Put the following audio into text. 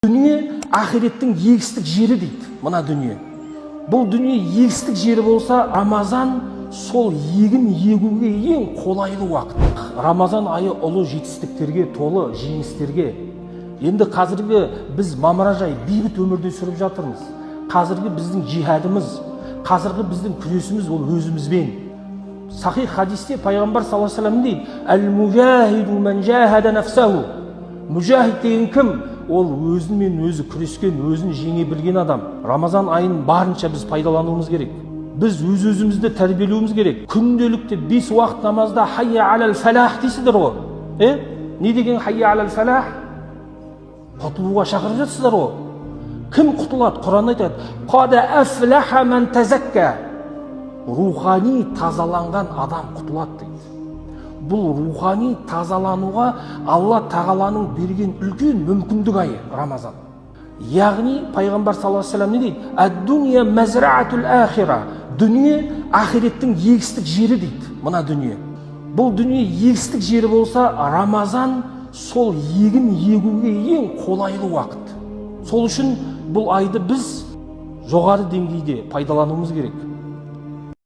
Дүние ақиреттің егістік жері дейді. Мына дүние. Бұл дүние егістік жері болса, Рамазан сол егін егуге ең қолайлы уақыт. Рамазан айы ұлы жетістіктерге толы, жеңістерге. Енді қазіргі біз мамыражай бейбіт өмірде сүріп жатырмыз. Қазіргі біздің жихадымыз, қазіргі біздің күресіміз ол өзімізбен. Сахих хадисте пайғамбар саллаллаху алейхи ва саллям дейді: "Әл-мужахиду ман жахада нафсаху". Мужахид деген кім? Ол өзімен өзі күрескен, өзін жеңе білген адам. Рамазан айын барынша біз пайдалануымыз керек. Біз өз-өзімізді тәрбиелеуіміз керек. Күнделікті 5 уақыт намазда хайя алал фалах дейсіздер ғой. Не деген хайя алал фалах? Құтылуға шақырып жатсыздар ғой. Кім құтылады? Құран айтады: "Қада афлаха ман тазакка". Рухани тазаланған адам құтылады дейді. Бұл рухани тазалануға Алла тағаланың берген үлкен мүмкіндік айы Рамазан. Яғни пайғамбар саллаллаху алейхи ва саллям не дейді? Ад-дуния мазраатул ахира. Дүние ақиреттің егістік жері дейді. Мына дүние. Бұл дүние егістік жері болса, Рамазан сол егін егуге ең қолайлы уақыт. Сол үшін бұл айды біз жоғары деңгейде пайдалануымыз керек.